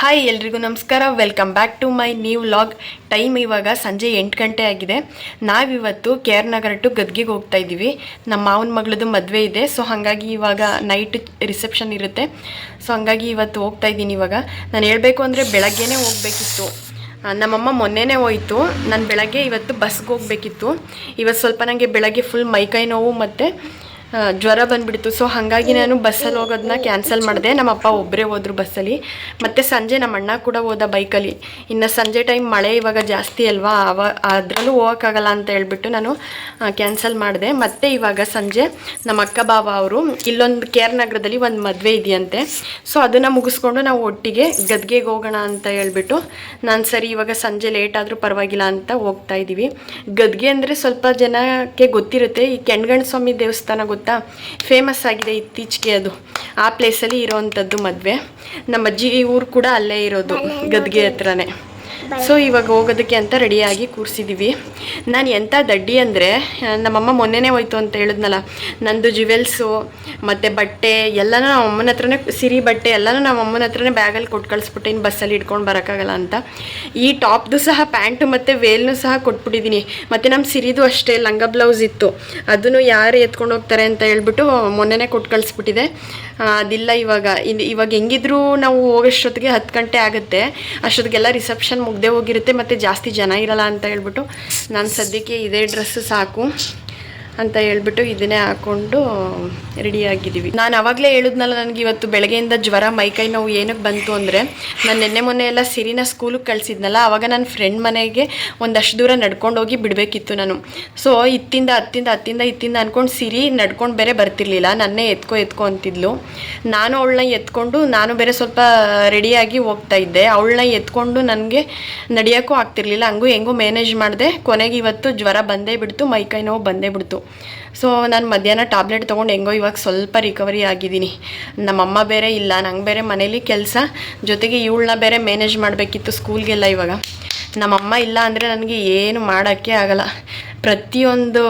Hi ಎಲ್ರಿಗೂ ನಮಸ್ಕಾರ. Welcome back to my new vlog. Time ಇವಾಗ ಸಂಜೆ 8 ಗಂಟೆ ಆಗಿದೆ. ನಾವಿವತ್ತು KR ನಗರ ಟು ಗದ್ಗೆಗೆ ಹೋಗ್ತಾ ಇದ್ದೀವಿ. ನಮ್ಮ ಮಾವನ ಮಗಳದು ಮದುವೆ ಇದೆ. ಸೊ ಹಾಗಾಗಿ ಇವಾಗ ನೈಟ್ ರಿಸೆಪ್ಷನ್ ಇರುತ್ತೆ. ಸೊ ಹಾಗಾಗಿ ಇವತ್ತು ಹೋಗ್ತಾ ಇದ್ದೀನಿ. ಇವಾಗ ನಾನು ಹೇಳಬೇಕು ಅಂದರೆ ಬೆಳಗ್ಗೆನೇ ಹೋಗಬೇಕಿತ್ತು. ನಮ್ಮಮ್ಮ ಮೊನ್ನೆನೇ ಹೋಯಿತು. ನಾನು ಬೆಳಗ್ಗೆ ಇವತ್ತು ಬಸ್ಗೆ ಹೋಗಬೇಕಿತ್ತು. ಇವತ್ತು ಸ್ವಲ್ಪ ನನಗೆ ಬೆಳಗ್ಗೆ ಫುಲ್ ಮೈಕೈ ನೋವು ಮತ್ತು ಜ್ವರ ಬಂದುಬಿಡ್ತು. ಸೊ ಹಾಗಾಗಿ ನಾನು ಬಸ್ಸಲ್ಲಿ ಹೋಗೋದನ್ನ ಕ್ಯಾನ್ಸಲ್ ಮಾಡಿದೆ. ನಮ್ಮಪ್ಪ ಒಬ್ಬರೇ ಹೋದರು ಬಸ್ಸಲ್ಲಿ. ಮತ್ತು ಸಂಜೆ ನಮ್ಮ ಅಣ್ಣ ಕೂಡ ಹೋದ ಬೈಕಲ್ಲಿ. ಇನ್ನು ಸಂಜೆ ಟೈಮ್ ಮಳೆ ಇವಾಗ ಜಾಸ್ತಿ ಅಲ್ವಾ, ಅದರಲ್ಲೂ ಹೋಗೋಕ್ಕಾಗಲ್ಲ ಅಂತ ಹೇಳ್ಬಿಟ್ಟು ನಾನು ಕ್ಯಾನ್ಸಲ್ ಮಾಡಿದೆ. ಮತ್ತು ಇವಾಗ ಸಂಜೆ ನಮ್ಮ ಅಕ್ಕ ಬಾವ ಅವರು ಇಲ್ಲೊಂದು KR ನಗರದಲ್ಲಿ ಒಂದು ಮದುವೆ ಇದೆಯಂತೆ. ಸೊ ಅದನ್ನು ಮುಗಿಸ್ಕೊಂಡು ನಾವು ಒಟ್ಟಿಗೆ ಗದ್ಗೆಗೆ ಹೋಗೋಣ ಅಂತ ಹೇಳ್ಬಿಟ್ಟು ನಾನು ಸರಿ ಇವಾಗ ಸಂಜೆ ಲೇಟ್ ಆದರೂ ಪರವಾಗಿಲ್ಲ ಅಂತ ಹೋಗ್ತಾ ಇದ್ದೀವಿ. ಗದ್ಗೆ ಅಂದರೆ ಸ್ವಲ್ಪ ಜನಕ್ಕೆ ಗೊತ್ತಿರುತ್ತೆ. ಈ ಕೆಣ್ಗಣ್ಣ ಸ್ವಾಮಿ ದೇವಸ್ಥಾನ ಗೊತ್ತಾ, ಫೇಮಸ್ ಆಗಿದೆ ಇತ್ತೀಚೆಗೆ. ಅದು ಆ ಪ್ಲೇಸಲ್ಲಿ ಇರೋವಂಥದ್ದು ಮದುವೆ. ನಮ್ಮ ಅಜ್ಜಿ ಊರು ಕೂಡ ಅಲ್ಲೇ ಇರೋದು, ಗದ್ಗೆ ಹತ್ರನೇ. ಸೊ ಇವಾಗ ಹೋಗೋದಕ್ಕೆ ಅಂತ ರೆಡಿಯಾಗಿ ಕೂರಿಸಿದ್ದೀವಿ. ನಾನು ಎಂಥ ದಡ್ಡಿ ಅಂದರೆ, ನಮ್ಮಮ್ಮ ಮೊನ್ನೆನೇ ಹೋಯ್ತು ಅಂತ ಹೇಳಿದ್ನಲ್ಲ, ನಂದು ಜ್ಯುವೆಲ್ಸು ಮತ್ತು ಬಟ್ಟೆ ಎಲ್ಲನೂ ನಮ್ಮ ಅಮ್ಮನ ಹತ್ರನೇ, ಸಿರಿ ಬಟ್ಟೆ ಎಲ್ಲನೂ ನಮ್ಮ ಅಮ್ಮನ ಹತ್ರನೇ ಬ್ಯಾಗಲ್ಲಿ ಕೊಟ್ಟು ಕಳಿಸ್ಬಿಟ್ಟು ಇನ್ನು ಬಸ್ಸಲ್ಲಿ ಇಟ್ಕೊಂಡು ಬರೋಕ್ಕಾಗಲ್ಲ ಅಂತ ಈ ಟಾಪ್ದು ಸಹ ಪ್ಯಾಂಟು ಮತ್ತು ವೇಲ್ನೂ ಸಹ ಕೊಟ್ಬಿಟ್ಟಿದ್ದೀನಿ. ಮತ್ತು ನಮ್ಮ ಸಿರಿದು ಅಷ್ಟೇ ಲಂಗ ಬ್ಲೌಸ್ ಇತ್ತು, ಅದನ್ನು ಯಾರು ಎತ್ಕೊಂಡು ಹೋಗ್ತಾರೆ ಅಂತ ಹೇಳ್ಬಿಟ್ಟು ಮೊನ್ನೆನೇ ಕೊಟ್ಟು ಕಳಿಸ್ಬಿಟ್ಟಿದೆ. ಅದಿಲ್ಲ ಇವಾಗ ಹೆಂಗಿದ್ರು ನಾವು ಹೋಗೋಷ್ಟೊತ್ತಿಗೆ 10 ಗಂಟೆ ಆಗುತ್ತೆ. ಅಷ್ಟೊತ್ತಿಗೆಲ್ಲ ರಿಸೆಪ್ಷನ್ ಮುಗ್ದೇ ಹೋಗಿರುತ್ತೆ ಮತ್ತು ಜಾಸ್ತಿ ಜನ ಇರಲ್ಲ ಅಂತ ಹೇಳ್ಬಿಟ್ಟು ನಾನು ಸದ್ಯಕ್ಕೆ ಇದೇ ಡ್ರೆಸ್ಸು ಸಾಕು ಅಂತ ಹೇಳ್ಬಿಟ್ಟು ಇದನ್ನೇ ಹಾಕ್ಕೊಂಡು ರೆಡಿಯಾಗಿದ್ದೀವಿ. ನಾನು ಆವಾಗಲೇ ಹೇಳಿದ್ನಲ್ಲ, ನನಗೆ ಇವತ್ತು ಬೆಳಗ್ಗೆಯಿಂದ ಜ್ವರ ಮೈಕೈ ನೋವು ಏನಕ್ಕೆ ಬಂತು ಅಂದರೆ, ನಾನು ಮೊನ್ನೆ ಎಲ್ಲ ಸಿರಿನ ಸ್ಕೂಲಿಗೆ ಕಳಿಸಿದ್ನಲ್ಲ, ಆವಾಗ ನನ್ನ ಫ್ರೆಂಡ್ ಮನೆಗೆ ಒಂದಷ್ಟು ದೂರ ನಡ್ಕೊಂಡು ಹೋಗಿ ಬಿಡಬೇಕಿತ್ತು ನಾನು. ಸೊ ಇತ್ತಿಂದ ಅಂದ್ಕೊಂಡು ಸಿರಿ ನಡ್ಕೊಂಡು ಬೇರೆ ಬರ್ತಿರ್ಲಿಲ್ಲ, ನನ್ನೇ ಎತ್ಕೊ ಅಂತಿದ್ಲು. ನಾನು ಅವಳನ್ನ ಎತ್ಕೊಂಡು, ನಾನು ಬೇರೆ ಸ್ವಲ್ಪ ರೆಡಿಯಾಗಿ ಹೋಗ್ತಾ ಇದ್ದೆ. ಅವಳನ್ನ ಎತ್ಕೊಂಡು ನನಗೆ ನಡೆಯೋಕ್ಕೂ ಆಗ್ತಿರ್ಲಿಲ್ಲ. ಹಂಗೂ ಹೆಂಗೂ ಮ್ಯಾನೇಜ್ ಮಾಡಿದೆ. ಕೊನೆಗೆ ಇವತ್ತು ಜ್ವರ ಬಂದೇ ಬಿಡ್ತು, ಮೈಕೈ ನೋವು ಬಂದೇ ಬಿಡ್ತು. ಸೊ ನಾನು ಮಧ್ಯಾಹ್ನ ಟ್ಯಾಬ್ಲೆಟ್ ತೊಗೊಂಡು ಹೆಂಗೋ ಇವಾಗ ಸ್ವಲ್ಪ ರಿಕವರಿ ಆಗಿದ್ದೀನಿ. ನಮ್ಮಮ್ಮ ಬೇರೆ ಇಲ್ಲ, ನಂಗೆ ಬೇರೆ ಮನೇಲಿ ಕೆಲಸ, ಜೊತೆಗೆ ಇವಳನ್ನ ಬೇರೆ ಮ್ಯಾನೇಜ್ ಮಾಡಬೇಕಿತ್ತು ಸ್ಕೂಲ್ಗೆಲ್ಲ. ಇವಾಗ ನಮ್ಮಮ್ಮ ಇಲ್ಲ ಅಂದರೆ ನನಗೆ ಏನು ಮಾಡೋಕ್ಕೆ ಆಗಲ್ಲ. ಪ್ರತಿಯೊಂದು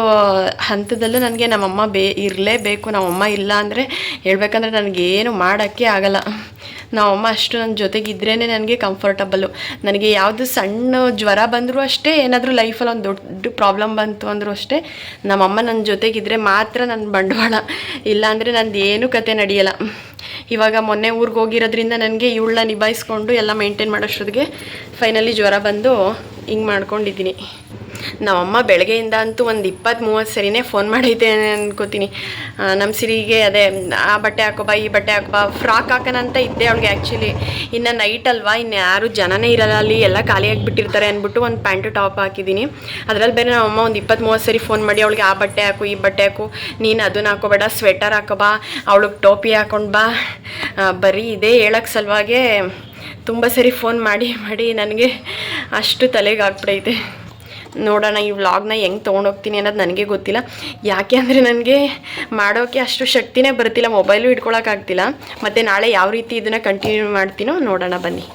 ಹಂತದಲ್ಲೂ ನನಗೆ ನಮ್ಮಮ್ಮ ಇರಲೇಬೇಕು. ನಮ್ಮಮ್ಮ ಇಲ್ಲ ಅಂದರೆ ಹೇಳ್ಬೇಕಂದ್ರೆ ನನಗೇನು ಮಾಡೋಕ್ಕೆ ಆಗಲ್ಲ. ನಮ್ಮಮ್ಮ ಅಷ್ಟು ನನ್ನ ಜೊತೆಗಿದ್ರೇ ನನಗೆ ಕಂಫರ್ಟಬಲ್ಲು. ನನಗೆ ಯಾವುದು ಸಣ್ಣ ಜ್ವರ ಬಂದರೂ ಅಷ್ಟೇ, ಏನಾದರೂ ಲೈಫಲ್ಲಿ ಒಂದು ದೊಡ್ಡ ಪ್ರಾಬ್ಲಮ್ ಬಂತು ಅಂದರೂ ಅಷ್ಟೇ, ನಮ್ಮಮ್ಮ ನನ್ನ ಜೊತೆಗಿದ್ದರೆ ಮಾತ್ರ ನನ್ನ ಬಂಡವಾಳ. ಇಲ್ಲಾಂದರೆ ನಂದು ಏನೂ ಕತೆ ನಡೆಯಲ್ಲ. ಇವಾಗ ಮೊನ್ನೆ ಊರಿಗೆ ಹೋಗಿರೋದ್ರಿಂದ ನನಗೆ ಇವಳನ್ನ ನಿಭಾಯಿಸ್ಕೊಂಡು ಎಲ್ಲ ಮೇಂಟೈನ್ ಮಾಡೋಷ್ಟೊತ್ತಿಗೆ ಫೈನಲಿ ಜ್ವರ ಬಂದು ಹಿಂಗೆ ಮಾಡ್ಕೊಂಡಿದ್ದೀನಿ. ನಮ್ಮಮ್ಮ ಬೆಳಗ್ಗೆಯಿಂದ ಅಂತೂ ಒಂದು 20-30 ಸರಿನೇ ಫೋನ್ ಮಾಡೈತೆ ಅನ್ಕೋತೀನಿ. ನಮ್ಮ ಸಿರಿಗೆ ಅದೇ ಆ ಬಟ್ಟೆ ಹಾಕೋಬಾ, ಈ ಬಟ್ಟೆ ಹಾಕೋಬಾ, ಫ್ರಾಕ್ ಹಾಕೋಣ ಅಂತ ಇದ್ದೆ ಅವಳಿಗೆ. ಆ್ಯಕ್ಚುಲಿ ಇನ್ನು ನೈಟ್ ಅಲ್ವಾ, ಇನ್ನು ಯಾರು ಜನನೇ ಇರಲ್ಲ ಅಲ್ಲಿ, ಎಲ್ಲ ಖಾಲಿಯಾಗಿಬಿಟ್ಟಿರ್ತಾರೆ ಅಂದ್ಬಿಟ್ಟು ಒಂದು ಪ್ಯಾಂಟು ಟಾಪ್ ಹಾಕಿದ್ದೀನಿ. ಅದರಲ್ಲಿ ಬೇರೆ ನಮ್ಮಮ್ಮ ಒಂದು 20-30 ಸರಿ ಫೋನ್ ಮಾಡಿ ಅವಳಿಗೆ ಆ ಬಟ್ಟೆ ಹಾಕು, ಈ ಬಟ್ಟೆ ಹಾಕು, ನೀನು ಅದನ್ನ ಹಾಕೋಬೇಡ, ಸ್ವೆಟರ್ ಹಾಕೋಬಾ, ಅವಳಿಗೆ ಟೋಪಿ ಹಾಕೊಂಡು ಬಾ, ಬರೀ ಇದೇ ಹೇಳೋಕ್ಕೆ ಸಲುವಾಗೇ ತುಂಬ ಸರಿ ಫೋನ್ ಮಾಡಿ ನನಗೆ ಅಷ್ಟು ತಲೆಗೆ ಆಗ್ಬಿಡೈತೆ. ನೋಡೋಣ ಈ ವ್ಲಾಗ್ನ ಹೆಂಗೆ ತೊಗೊಂಡೋಗ್ತೀನಿ ಅನ್ನೋದು ನನಗೆ ಗೊತ್ತಿಲ್ಲ. ಯಾಕೆ ಅಂದರೆ ನನಗೆ ಮಾಡೋಕ್ಕೆ ಅಷ್ಟು ಶಕ್ತಿನೇ ಬರ್ತಿಲ್ಲ, ಮೊಬೈಲು ಇಟ್ಕೊಳಕ್ಕಾಗ್ತಿಲ್ಲ. ಮತ್ತು ನಾಳೆ ಯಾವ ರೀತಿ ಇದನ್ನು ಕಂಟಿನ್ಯೂ ಮಾಡ್ತೀನೋ ನೋಡೋಣ ಬನ್ನಿ.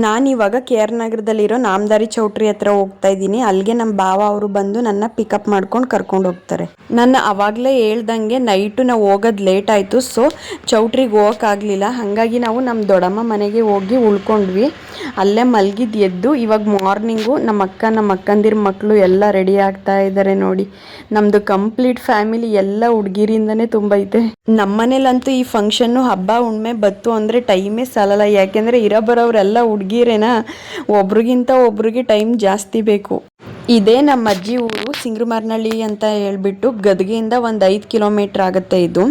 ನಾನಿವಾಗ KR ನಗರದಲ್ಲಿರೋ ನಾಮದಾರಿ ಚೌಟ್ರಿ ಹತ್ರ ಹೋಗ್ತಾ ಇದ್ದೀನಿ. ಅಲ್ಲಿಗೆ ನಮ್ಮ ಬಾವ ಅವರು ಬಂದು ನನ್ನ ಪಿಕಪ್ ಮಾಡ್ಕೊಂಡು ಕರ್ಕೊಂಡು ಹೋಗ್ತಾರೆ. ನನ್ನ ಆವಾಗಲೇ ಹೇಳ್ದಂಗೆ ನೈಟು ನಾವು ಹೋಗೋದು ಲೇಟ್ ಆಯಿತು. ಸೊ ಚೌಟ್ರಿಗೆ ಹೋಗೋಕ್ಕಾಗಲಿಲ್ಲ. ಹಾಗಾಗಿ ನಾವು ನಮ್ಮ ದೊಡ್ಡಮ್ಮ ಮನೆಗೆ ಹೋಗಿ ಉಳ್ಕೊಂಡ್ವಿ. ಅಲ್ಲೇ ಮಲಗಿದ್ದು ಎದ್ದು ಇವಾಗ ಮಾರ್ನಿಂಗು ನಮ್ಮ ಅಕ್ಕಂದಿರ ಮಕ್ಕಳು ಎಲ್ಲ ರೆಡಿ ಆಗ್ತಾ ಇದ್ದಾರೆ ನೋಡಿ. ನಮ್ಮದು ಕಂಪ್ಲೀಟ್ ಫ್ಯಾಮಿಲಿ ಎಲ್ಲ ಹುಡುಗಿರಿಂದನೇ ತುಂಬೈತೆ. ನಮ್ಮ ಮನೇಲಂತೂ ಈ ಫಂಕ್ಷನ್ನು ಹಬ್ಬ ಹುಣ್ಣಿಮೆ ಬತ್ತು ಅಂದರೆ ಟೈಮೇ ಸಾಲಲ್ಲ. ಯಾಕೆಂದರೆ ಬರೋರೆಲ್ಲ ಹುಡುಗಿರೇನಾ, ಒಬ್ರಿಗಿಂತ ಒಬ್ರಿಗೆ ಟೈಮ್ ಜಾಸ್ತಿ ಬೇಕು. ಇದೇ ನಮ್ಮ ಅಜ್ಜಿ ಊರು ಸಿಂಗ್ರಮಾರ್ನಳ್ಳಿ ಅಂತ ಹೇಳ್ಬಿಟ್ಟು ಗದಗಿಯಿಂದ ಒಂದು 5 ಕಿಲೋಮೀಟ್ರ್ ಆಗುತ್ತೆ. ಇದು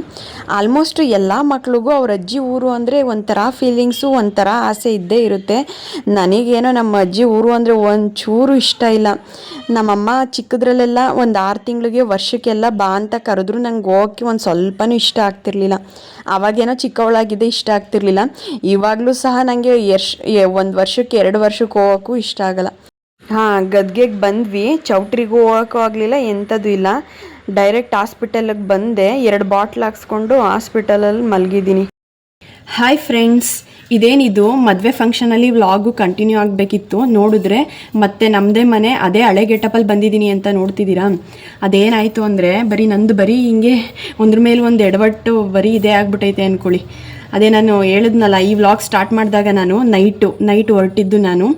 ಆಲ್ಮೋಸ್ಟ್ ಎಲ್ಲ ಮಕ್ಳಿಗೂ ಅವ್ರ ಅಜ್ಜಿ ಊರು ಅಂದರೆ ಒಂಥರ ಫೀಲಿಂಗ್ಸು, ಒಂಥರ ಆಸೆ ಇದ್ದೇ ಇರುತ್ತೆ. ನನಗೇನೋ ನಮ್ಮ ಅಜ್ಜಿ ಊರು ಅಂದರೆ ಒಂಚೂರು ಇಷ್ಟ ಇಲ್ಲ. ನಮ್ಮಮ್ಮ ಚಿಕ್ಕದ್ರಲ್ಲೆಲ್ಲ ಒಂದು 6 ತಿಂಗಳಿಗೆ ವರ್ಷಕ್ಕೆಲ್ಲ ಬಾ ಅಂತ ಕರೆದ್ರು ನಂಗೆ ಹೋಗೋಕ್ಕೆ ಒಂದು ಸ್ವಲ್ಪನೂ ಇಷ್ಟ ಆಗ್ತಿರ್ಲಿಲ್ಲ. ಆವಾಗೇನೋ ಚಿಕ್ಕವಳಾಗಿದೆ, ಇಷ್ಟ ಆಗ್ತಿರ್ಲಿಲ್ಲ. ಇವಾಗಲೂ ಸಹ ನನಗೆ 1 ವರ್ಷಕ್ಕೆ 2 ವರ್ಷಕ್ಕೆ ಹೋಗೋಕ್ಕೂ ಇಷ್ಟ ಆಗಲ್ಲ. ಗದ್ಗೆಗೆ ಬಂದ್ವಿ. ಚೌಟ್ರಿಗೂ ಹೋಗೋಕ್ಕೂ ಆಗಲಿಲ್ಲ, ಎಂಥದ್ದು ಇಲ್ಲ. ಡೈರೆಕ್ಟ್ ಹಾಸ್ಪಿಟಲ್ಗೆ ಬಂದೆ. 2 ಬಾಟ್ಲ್ ಹಾಕ್ಸ್ಕೊಂಡು ಹಾಸ್ಪಿಟಲಲ್ಲಿ ಮಲಗಿದ್ದೀನಿ. ಹಾಯ್ ಫ್ರೆಂಡ್ಸ್, ಇದೇನಿದು ಮದುವೆ ಫಂಕ್ಷನಲ್ಲಿ ವ್ಲಾಗು ಕಂಟಿನ್ಯೂ ಆಗಬೇಕಿತ್ತು. ನೋಡಿದ್ರೆ ಮತ್ತೆ ನಮ್ಮದೇ ಮನೆ ಅದೇ ಹಳೆ ಗೆಟಪಲ್ಲಿ ಬಂದಿದ್ದೀನಿ ಅಂತ ನೋಡ್ತಿದ್ದೀರಾ. ಅದೇನಾಯಿತು ಅಂದರೆ ಬರೀ ಹಿಂಗೆ ಒಂದ್ರ ಮೇಲೆ ಒಂದು ಎಡವಟ್ಟು ಬರೀ ಇದೇ ಆಗ್ಬಿಟ್ಟೈತೆ ಅಂದ್ಕೊಳ್ಳಿ. ಅದೇ ನಾನು ಹೇಳಿದ್ನಲ್ಲ, ಈ ವ್ಲಾಗ್ ಸ್ಟಾರ್ಟ್ ಮಾಡಿದಾಗ ನಾನು ನೈಟ್ ಹೊರಟಿದ್ದು ನಾನು.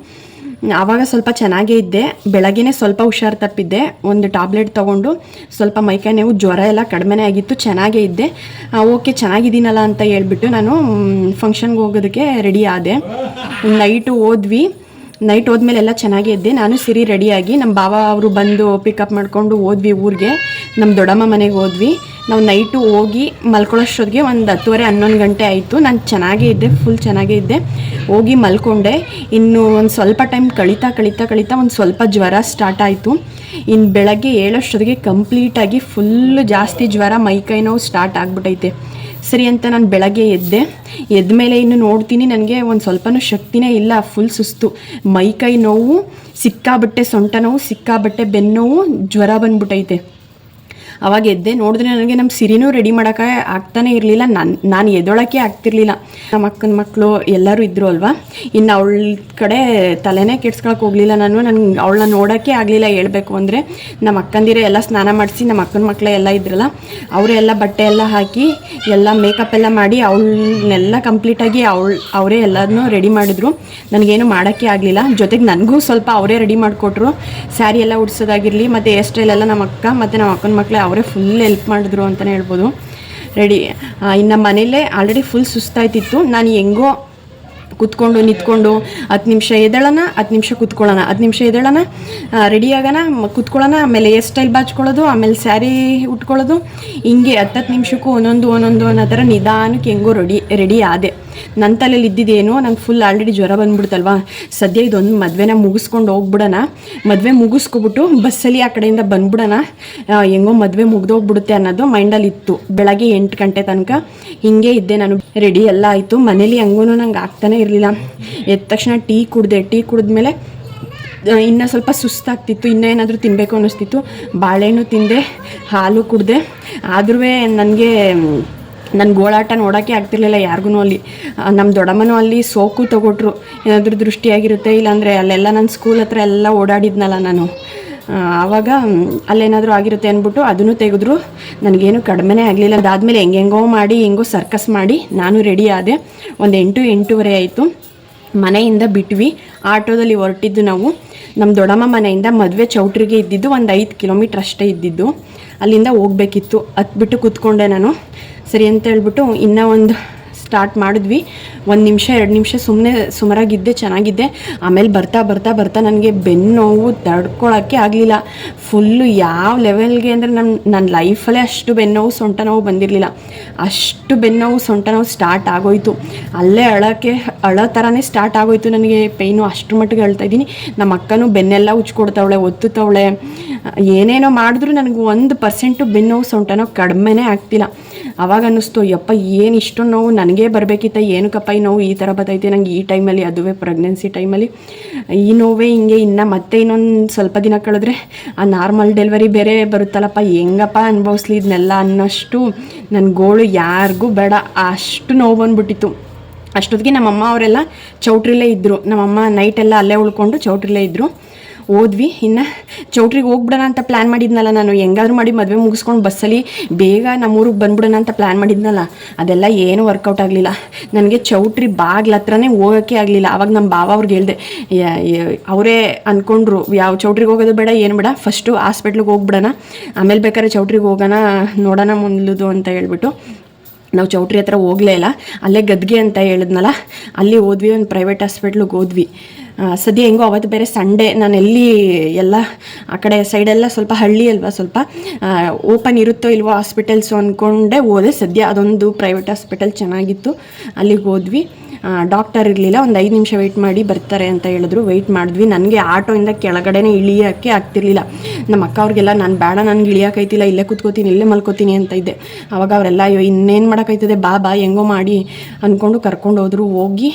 ಆವಾಗ ಸ್ವಲ್ಪ ಚೆನ್ನಾಗೇ ಇದ್ದೆ. ಬೆಳಗ್ಗೆನೇ ಸ್ವಲ್ಪ ಹುಷಾರು ತಪ್ಪಿದ್ದೆ. ಒಂದು ಟ್ಯಾಬ್ಲೆಟ್ ತೊಗೊಂಡು ಸ್ವಲ್ಪ ಮೈಕೈ ನೋವು, ಜ್ವರ ಎಲ್ಲ ಕಡಿಮೆನೇ ಆಗಿತ್ತು. ಚೆನ್ನಾಗೇ ಇದ್ದೆ. ಓಕೆ, ಚೆನ್ನಾಗಿದ್ದೀನಲ್ಲ ಅಂತ ಹೇಳ್ಬಿಟ್ಟು ನಾನು ಫಂಕ್ಷನ್ಗೆ ಹೋಗೋದಕ್ಕೆ ರೆಡಿ ಆದೆ. ನೈಟ್ ಹೋದ್ಮೇಲೆ ಎಲ್ಲ ಚೆನ್ನಾಗೇ ಇದ್ದೆ. ನಾನು ಸಿರಿ ರೆಡಿಯಾಗಿ ನಮ್ಮ ಬಾವ ಅವರು ಬಂದು ಪಿಕಪ್ ಮಾಡ್ಕೊಂಡು ಹೋದ್ವಿ ಊರಿಗೆ. ನಮ್ಮ ದೊಡ್ಡಮ್ಮ ಮನೆಗೆ ಹೋದ್ವಿ. ನಾವು ನೈಟು ಹೋಗಿ ಮಲ್ಕೊಳ್ಳೋಷ್ಟೊತ್ತಿಗೆ ಒಂದು 10:30-11 ಗಂಟೆ ಆಯಿತು. ನಾನು ಚೆನ್ನಾಗೇ ಇದ್ದೆ, ಫುಲ್ ಚೆನ್ನಾಗೇ ಇದ್ದೆ. ಹೋಗಿ ಮಲ್ಕೊಂಡೆ. ಇನ್ನು ಒಂದು ಸ್ವಲ್ಪ ಟೈಮ್ ಕಳೀತಾ ಒಂದು ಸ್ವಲ್ಪ ಜ್ವರ ಸ್ಟಾರ್ಟ್ ಆಯಿತು. ಇನ್ನು ಬೆಳಗ್ಗೆ ಏಳೋಷ್ಟೊತ್ತಿಗೆ ಕಂಪ್ಲೀಟಾಗಿ ಫುಲ್ಲು ಜಾಸ್ತಿ ಜ್ವರ, ಮೈಕೈ ನೋವು ಸ್ಟಾರ್ಟ್ ಆಗಿಬಿಟ್ಟೈತೆ. ಸರಿ ಅಂತ ನಾನು ಬೆಳಗ್ಗೆ ಎದ್ದ ಮೇಲೆ ಇನ್ನು ನೋಡ್ತೀನಿ, ನನಗೆ ಒಂದು ಸ್ವಲ್ಪನೂ ಶಕ್ತಿನೇ ಇಲ್ಲ. ಫುಲ್ ಸುಸ್ತು, ಮೈಕೈ ನೋವು ಸಿಕ್ಕಾಬಟ್ಟೆ, ಸೊಂಟ ನೋವು ಸಿಕ್ಕಾಬಟ್ಟೆ, ಬೆನ್ನೋವು, ಜ್ವರ ಬಂದ್ಬಿಟ್ಟೈತೆ. ಅವಾಗ ಎದ್ದೆ. ನೋಡಿದ್ರೆ ನನಗೆ ನಮ್ಮ ಸಿರಿನೂ ರೆಡಿ ಮಾಡೋಕ್ಕೆ ಆಗ್ತಾನೆ ಇರಲಿಲ್ಲ. ನಾನು ಎದ್ದೊಳಕ್ಕೆ ಆಗ್ತಿರ್ಲಿಲ್ಲ. ನಮ್ಮ ಅಕ್ಕನ ಮಕ್ಕಳು ಎಲ್ಲರೂ ಇದ್ದರು ಅಲ್ವಾ. ಇನ್ನು ಅವಳ ಕಡೆ ತಲೆನೇ ಕೆಡ್ಸ್ಕೊಳಕ್ಕೆ ಹೋಗಲಿಲ್ಲ ನಾನು. ಅವಳನ್ನ ನೋಡೋಕ್ಕೆ ಆಗಲಿಲ್ಲ. ಹೇಳ್ಬೇಕು ಅಂದರೆ ನಮ್ಮ ಅಕ್ಕಂದಿರೇ ಎಲ್ಲ ಸ್ನಾನ ಮಾಡಿಸಿ, ನಮ್ಮ ಅಕ್ಕನ ಮಕ್ಕಳೇ ಎಲ್ಲ ಇದ್ರಲ್ಲ, ಅವರೆಲ್ಲ ಬಟ್ಟೆ ಎಲ್ಲ ಹಾಕಿ ಎಲ್ಲ ಮೇಕಪ್ ಎಲ್ಲ ಮಾಡಿ ಅವಳನ್ನೆಲ್ಲ ಕಂಪ್ಲೀಟಾಗಿ ಅವರೇ ಎಲ್ಲದನ್ನೂ ರೆಡಿ ಮಾಡಿದ್ರು. ನನಗೇನು ಮಾಡೋಕ್ಕೆ ಆಗಲಿಲ್ಲ. ಜೊತೆಗೆ ನನಗೂ ಸ್ವಲ್ಪ ಅವರೇ ರೆಡಿ ಮಾಡಿಕೊಟ್ರು. ಸ್ಯಾರಿ ಎಲ್ಲ ಉಡ್ಸೋದಾಗಿರಲಿ, ಮತ್ತು ಹೇರ್ ಸ್ಟೈಲ್ ಎಲ್ಲ ನಮ್ಮ ಅಕ್ಕ ಮತ್ತು ನಮ್ಮ ಅಕ್ಕನ ಮಕ್ಕಳೇ ಅವರೇ ಫುಲ್ ಹೆಲ್ಪ್ ಮಾಡಿದ್ರು ಅಂತಲೇ ಹೇಳ್ಬೋದು. ರೆಡಿ ಇನ್ನು ಮನೇಲೇ ಆಲ್ರೆಡಿ ಫುಲ್ ಸುಸ್ತಾಯ್ತಿತ್ತು. ನಾನು ಹೆಂಗೋ ನಿಂತ್ಕೊಂಡು 10 ನಿಮಿಷ ಎದ್ದೇಳೋಣ, 10 ನಿಮಿಷ ಕೂತ್ಕೊಳ್ಳೋಣ, 10 ನಿಮಿಷ ಎದ್ದೇಳೋಣ, ರೆಡಿ ಆಗೋಣ, ಕೂತ್ಕೊಳ್ಳೋಣ, ಆಮೇಲೆ ಹೇರ್ ಸ್ಟೈಲ್ ಬಾಚ್ಕೊಳ್ಳೋದು, ಆಮೇಲೆ ಸ್ಯಾರಿ ಉಟ್ಕೊಳ್ಳೋದು, ಹಿಂಗೆ 10 ನಿಮಿಷಕ್ಕೂ ಒಂದೊಂದು ಅನ್ನೋ ಥರ ನಿಧಾನಕ್ಕೆ ಹೆಂಗೋ ರೆಡಿ ಆದೆ. ನನ್ನ ತಲೆಯಲ್ಲಿ ಇದ್ದಿದ್ದೇನು, ನಂಗೆ ಫುಲ್ ಆಲ್ರೆಡಿ ಜ್ವರ ಬಂದ್ಬಿಡ್ತಲ್ವಾ. ಸದ್ಯ ಇದೊಂದು ಮದುವೆನ ಮುಗಿಸ್ಕೊಂಡು ಹೋಗ್ಬಿಡೋಣ, ಮದುವೆ ಮುಗಿಸ್ಕೊಬಿಟ್ಟು ಬಸ್ಸಲ್ಲಿ ಆ ಕಡೆಯಿಂದ ಬಂದ್ಬಿಡೋಣ, ಹೆಂಗೋ ಮದುವೆ ಮುಗ್ದೋಗ್ಬಿಡುತ್ತೆ ಅನ್ನೋದು ಮೈಂಡಲ್ಲಿ ಇತ್ತು. ಬೆಳಗ್ಗೆ 8 ಗಂಟೆ ತನಕ ಹಿಂಗೆ ಇದ್ದೆ ನಾನು. ರೆಡಿ ಎಲ್ಲ ಆಯಿತು. ಮನೇಲಿ ಹಂಗೂ ನಂಗೆ ಆಗ್ತಾನೆ ಇರಲಿಲ್ಲ. ಎದ್ದ ತಕ್ಷಣ ಟೀ ಕುಡಿದ್ಮೇಲೆ ಇನ್ನೂ ಸ್ವಲ್ಪ ಸುಸ್ತಾಗ್ತಿತ್ತು. ಇನ್ನೂ ಏನಾದರೂ ತಿನ್ನಬೇಕು ಅನ್ನಿಸ್ತಿತ್ತು. ಬಾಳೆಹಣ್ಣು ತಿಂದೆ, ಹಾಲು ಕುಡಿದೆ. ಆದ್ರೂ ನನ್ನ ಗೋಳಾಟ ನೋಡೋಕ್ಕೆ ಆಗ್ತಿರ್ಲಿಲ್ಲ ಯಾರಿಗೂ. ಅಲ್ಲಿ ನಮ್ಮ ದೊಡ್ಡಮ್ಮನೂ ಅಲ್ಲಿ ಸೋಕು ತೊಗೊಟ್ರು, ಏನಾದರೂ ದೃಷ್ಟಿಯಾಗಿರುತ್ತೆ, ಇಲ್ಲಾಂದರೆ ಅಲ್ಲೆಲ್ಲ ನನ್ನ ಸ್ಕೂಲ್ ಹತ್ರ ಎಲ್ಲ ಓಡಾಡಿದ್ನಲ್ಲ ನಾನು, ಆವಾಗ ಅಲ್ಲೇನಾದರೂ ಆಗಿರುತ್ತೆ ಅಂದ್ಬಿಟ್ಟು ಅದನ್ನು ತೆಗೆದ್ರು. ನನಗೇನು ಕಡಿಮೆನೇ ಆಗಲಿಲ್ಲ. ಅದಾದಮೇಲೆ ಹೆಂಗೋ ಸರ್ಕಸ್ ಮಾಡಿ ನಾನು ರೆಡಿ ಆದೆ. ಒಂದು 8-8:30 ಆಯಿತು. ಮನೆಯಿಂದ ಬಿಟ್ವಿ. ಆಟೋದಲ್ಲಿ ಹೊರಟಿದ್ದು ನಾವು. ನಮ್ಮ ದೊಡ್ಡಮ್ಮ ಮನೆಯಿಂದ ಮದುವೆ ಚೌಟ್ರಿಗೆ ಇದ್ದಿದ್ದು ಒಂದು 5 ಕಿಲೋಮೀಟ್ರ್ ಅಷ್ಟೇ ಇದ್ದಿದ್ದು. ಅಲ್ಲಿಂದ ಹೋಗ್ಬೇಕಿತ್ತು. ಹತ್ಬಿಟ್ಟು ಕೂತ್ಕೊಂಡೆ ನಾನು. ಸರಿ ಅಂತ ಹೇಳ್ಬಿಟ್ಟು ಇನ್ನೂ ಒಂದು ಸ್ಟಾರ್ಟ್ ಮಾಡಿದ್ವಿ. 1 ನಿಮಿಷ 2 ನಿಮಿಷ ಸುಮಾರಾಗಿದ್ದೆ, ಚೆನ್ನಾಗಿದ್ದೆ. ಆಮೇಲೆ ಬರ್ತಾ ನನಗೆ ಬೆನ್ನು ನೋವು ತಡ್ಕೊಳಕ್ಕೆ ಆಗಲಿಲ್ಲ. ಫುಲ್ಲು ಯಾವ ಲೆವೆಲ್ಗೆ ಅಂದರೆ ನನ್ನ ಲೈಫಲ್ಲೇ ಅಷ್ಟು ಬೆನ್ನೋವು, ಸೊಂಟ ನೋವು ಬಂದಿರಲಿಲ್ಲ. ಅಷ್ಟು ಬೆನ್ನೋವು, ಸೊಂಟ ನೋವು ಸ್ಟಾರ್ಟ್ ಆಗೋಯ್ತು. ಅಲ್ಲೇ ಅಳೋ ಥರನೇ ಸ್ಟಾರ್ಟ್ ಆಗೋಯ್ತು ನನಗೆ. ಪೈನು ಅಷ್ಟ್ರ ಮಟ್ಟಿಗೆ ಅಳ್ತಾ ಇದ್ದೀನಿ. ನಮ್ಮ ಅಕ್ಕನೂ ಬೆನ್ನೆಲ್ಲ ಉಚ್ಕೊಡ್ತಾವಳೆ, ಒತ್ತುತ್ತವಳೆ. ಏನೇನೋ ಮಾಡಿದ್ರು ನನಗೆ 1% ಬೆನ್ನೋವು, ಸೊಂಟ ನೋವು ಕಡಿಮೆನೇ ಆಗ್ತಿಲ್ಲ. ಆವಾಗ ಅನ್ನಿಸ್ತು, ಯಪ್ಪ ಏನು ಇಷ್ಟೊಂದು ನೋವು ನನಗೇ ಬರಬೇಕಿತ್ತ, ಏನಕ್ಕಪ್ಪ ಈ ನೋವು ಈ ಥರ ಬರ್ತೈತೆ ನನಗೆ ಈ ಟೈಮಲ್ಲಿ, ಅದುವೇ ಪ್ರೆಗ್ನೆನ್ಸಿ ಟೈಮಲ್ಲಿ ಈ ನೋವೇ ಹಿಂಗೆ. ಇನ್ನು ಮತ್ತೆ ಇನ್ನೊಂದು ಸ್ವಲ್ಪ ದಿನ ಕಳೆದ್ರೆ ಆ ನಾರ್ಮಲ್ ಡೆಲಿವರಿ ಬೇರೆ ಬರುತ್ತಲ್ಲಪ್ಪ, ಹೆಂಗಪ್ಪ ಅನುಭವಿಸ್ಲಿ ಇದನ್ನೆಲ್ಲ ಅನ್ನೋಷ್ಟು ನನ್ನ ಗೋಳು ಯಾರಿಗೂ ಬೇಡ, ಅಷ್ಟು ನೋವು ಬಂದ್ಬಿಟ್ಟಿತ್ತು. ಅಷ್ಟೊತ್ತಿಗೆ ನಮ್ಮಮ್ಮ ಅವರೆಲ್ಲ ಚೌಟ್ರಿಲೇ ಇದ್ದರು. ನಮ್ಮಮ್ಮ ನೈಟೆಲ್ಲ ಅಲ್ಲೇ ಉಳ್ಕೊಂಡು ಚೌಟ್ರಿಲೇ ಇದ್ದರು. ಹೋದ್ವಿ. ಇನ್ನು ಚೌಟ್ರಿಗೆ ಹೋಗ್ಬಿಡೋಣ ಅಂತ ಪ್ಲ್ಯಾನ್ ಮಾಡಿದ್ನಲ್ಲ ನಾನು. ಹೆಂಗಾದ್ರೂ ಮಾಡಿ ಮದುವೆ ಮುಗಿಸ್ಕೊಂಡು ಬಸ್ಸಲ್ಲಿ ಬೇಗ ನಮ್ಮೂರಿಗೆ ಬಂದ್ಬಿಡೋಣ ಅಂತ ಪ್ಲ್ಯಾನ್ ಮಾಡಿದ್ನಲ್ಲ, ಅದೆಲ್ಲ ಏನೂ ವರ್ಕೌಟ್ ಆಗಲಿಲ್ಲ. ನನಗೆ ಚೌಟ್ರಿ ಬಾಗ್ಲ ಹತ್ರನೇ ಹೋಗೋಕ್ಕೆ ಆಗಲಿಲ್ಲ. ಆವಾಗ ನಮ್ಮ ಬಾವ ಅವ್ರಿಗೆ ಹೇಳಿದೆ, ಅವರೇ ಅಂದ್ಕೊಂಡ್ರು, ಯಾವ ಚೌಟ್ರಿಗೆ ಹೋಗೋದು ಬೇಡ, ಏನು ಬೇಡ, ಫಸ್ಟು ಹಾಸ್ಪಿಟ್ಲಿಗೆ ಹೋಗ್ಬಿಡೋಣ, ಆಮೇಲೆ ಬೇಕಾದ್ರೆ ಚೌಟ್ರಿಗೆ ಹೋಗೋಣ, ನೋಡೋಣ ಮುಂದ್ಲುದು ಅಂತ ಹೇಳ್ಬಿಟ್ಟು ನಾವು ಚೌಟ್ರಿ ಹತ್ರ ಹೋಗಲೇ ಇಲ್ಲ. ಅಲ್ಲೇ ಗದ್ಗೆ ಅಂತ ಹೇಳಿದ್ನಲ್ಲ, ಅಲ್ಲಿ ಹೋದ್ವಿ. ಒಂದು ಪ್ರೈವೇಟ್ ಹಾಸ್ಪಿಟ್ಲಿಗೆ ಹೋದ್ವಿ. ಸದ್ಯ ಹೆಂಗೋ ಅವತ್ತು ಬೇರೆ ಸಂಡೇ, ನಾನು ಎಲ್ಲಿ ಎಲ್ಲ ಆ ಕಡೆ ಸೈಡೆಲ್ಲ ಸ್ವಲ್ಪ ಹಳ್ಳಿ ಅಲ್ವಾ, ಸ್ವಲ್ಪ ಓಪನ್ ಇರುತ್ತೋ ಇಲ್ವೋ ಹಾಸ್ಪಿಟಲ್ಸು ಅಂದ್ಕೊಂಡೆ ಹೋದೆ. ಸದ್ಯ ಅದೊಂದು ಪ್ರೈವೇಟ್ ಹಾಸ್ಪಿಟಲ್ ಚೆನ್ನಾಗಿತ್ತು, ಅಲ್ಲಿಗೆ ಹೋದ್ವಿ. ಡಾಕ್ಟರ್ ಇರಲಿಲ್ಲ. ಒಂದು 5 ನಿಮಿಷ ವೆಯ್ಟ್ ಮಾಡಿ ಬರ್ತಾರೆ ಅಂತ ಹೇಳಿದ್ರು. ವೆಯ್ಟ್ ಮಾಡಿದ್ವಿ. ನನಗೆ ಆಟೋಯಿಂದ ಕೆಳಗಡೆನೇ ಇಳಿಯೋಕ್ಕೆ ಆಗ್ತಿರ್ಲಿಲ್ಲ. ನಮ್ಮ ಅಕ್ಕ ಅವ್ರಿಗೆಲ್ಲ ನಾನು ಬೇಡ, ನನಗೆ ಇಳಿಯೋಕ್ಕೈತಿಲ್ಲ, ಇಲ್ಲೇ ಕೂತ್ಕೋತೀನಿ, ಇಲ್ಲೇ ಮಲ್ಕೋತೀನಿ ಅಂತ ಇದ್ದೆ. ಆವಾಗ ಅವರೆಲ್ಲ ಅಯ್ಯೋ ಇನ್ನೇನು ಮಾಡೋಕ್ಕಾಯ್ತದೆ, ಬಾ ಹೆಂಗೋ ಮಾಡಿ ಅಂದ್ಕೊಂಡು ಕರ್ಕೊಂಡು ಹೋದ್ರು. ಹೋಗಿ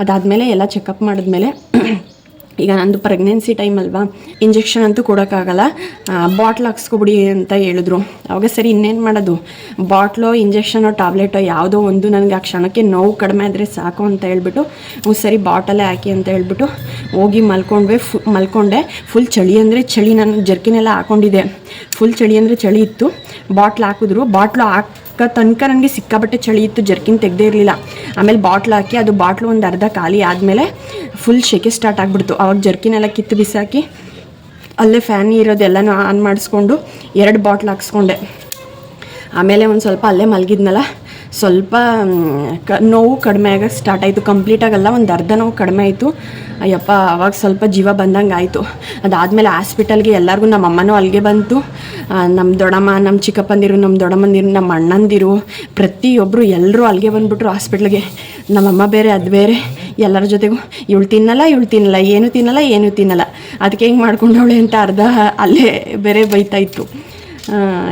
ಅದಾದಮೇಲೆ ಎಲ್ಲ ಚೆಕಪ್ ಮಾಡಿದ್ಮೇಲೆ, ಈಗ ನಂದು ಪ್ರೆಗ್ನೆನ್ಸಿ ಟೈಮ್ ಅಲ್ವಾ, ಇಂಜೆಕ್ಷನ್ ಅಂತೂ ಕೊಡೋಕ್ಕಾಗಲ್ಲ, ಬಾಟ್ಲ್ ಹಾಕ್ಸ್ಕೊಬಿಡಿ ಅಂತ ಹೇಳಿದ್ರು. ಅವಾಗ ಸರಿ ಇನ್ನೇನು ಮಾಡೋದು, ಬಾಟ್ಲೋ ಇಂಜೆಕ್ಷನೋ ಟ್ಯಾಬ್ಲೆಟೋ ಯಾವುದೋ ಒಂದು, ನನಗೆ ಆ ಕ್ಷಣಕ್ಕೆ ನೋವು ಕಡಿಮೆ ಆದರೆ ಸಾಕು ಅಂತ ಹೇಳ್ಬಿಟ್ಟು ಸರಿ ಬಾಟಲ್ಲೇ ಹಾಕಿ ಅಂತ ಹೇಳ್ಬಿಟ್ಟು ಹೋಗಿ ಮಲ್ಕೊಂಡೆ. ಫುಲ್ ಚಳಿ ಅಂದರೆ ಚಳಿ, ನಾನು ಜರ್ಕಿನೆಲ್ಲ ಹಾಕ್ಕೊಂಡಿದ್ದೆ. ಫುಲ್ ಚಳಿ ಅಂದರೆ ಚಳಿ ಇತ್ತು. ಬಾಟ್ಲ್ ಹಾಕಿದ್ರು. ಬಾಟ್ಲು ತನಕ ನನಗೆ ಸಿಕ್ಕಾಬಟ್ಟೆ ಚಳಿ ಇತ್ತು, ಜರ್ಕಿನ್ ತೆಗೆದೇ ಇರಲಿಲ್ಲ. ಆಮೇಲೆ ಬಾಟ್ಲ್ ಹಾಕಿ ಅದು ಬಾಟ್ಲು ಒಂದು ಅರ್ಧ ಖಾಲಿ ಆದಮೇಲೆ ಫುಲ್ ಶೆಕೆ ಸ್ಟಾರ್ಟ್ ಆಗಿಬಿಡ್ತು. ಆವಾಗ ಜರ್ಕಿನೆಲ್ಲ ಕಿತ್ತು ಬಿಸಾಕಿ ಅಲ್ಲೇ ಫ್ಯಾನ್ ಇರೋದೆಲ್ಲನೂ ಆನ್ ಮಾಡಿಸ್ಕೊಂಡು 2 ಬಾಟ್ಲ್ ಹಾಕ್ಸ್ಕೊಂಡೆ. ಆಮೇಲೆ ಒಂದು ಸ್ವಲ್ಪ ಅಲ್ಲೇ ಮಲಗಿದ್ನಲ್ಲ, ಸ್ವಲ್ಪ ನೋವು ಕಡಿಮೆ ಆಗೋಕ್ಕೆ ಸ್ಟಾರ್ಟ್ ಆಯಿತು. ಕಂಪ್ಲೀಟಾಗಲ್ಲ, ಒಂದು ಅರ್ಧ ನೋವು ಕಡಿಮೆ ಆಯಿತು. ಅಯ್ಯಪ್ಪ, ಆವಾಗ ಸ್ವಲ್ಪ ಜೀವ ಬಂದಂಗೆ ಆಯಿತು. ಅದಾದಮೇಲೆ ಹಾಸ್ಪಿಟಲ್ಗೆ ಎಲ್ಲರಿಗೂ, ನಮ್ಮ ಅಮ್ಮನೂ ಅಲ್ಲಿಗೆ ಬಂತು, ನಮ್ಮ ದೊಡ್ಡಮ್ಮ, ನಮ್ಮ ಚಿಕ್ಕಪ್ಪಂದಿರು, ನಮ್ಮ ದೊಡ್ಡಮ್ಮಂದಿರು, ನಮ್ಮ ಅಣ್ಣಂದಿರು, ಪ್ರತಿಯೊಬ್ಬರು ಎಲ್ಲರೂ ಅಲ್ಲಿಗೆ ಬಂದುಬಿಟ್ರು ಹಾಸ್ಪಿಟ್ಲಿಗೆ. ನಮ್ಮಮ್ಮ ಬೇರೆ ಅದು ಬೇರೆ, ಎಲ್ಲರ ಜೊತೆಗೂ ಇವಳು ತಿನ್ನಲ್ಲ ಏನು ತಿನ್ನಲ್ಲ ಅದಕ್ಕೆ ಹೆಂಗೆ ಮಾಡ್ಕೊಂಡವಳೆ ಅಂತ ಅರ್ಧ ಅಲ್ಲೇ ಬೇರೆ ಬೈತಾಯಿತ್ತು.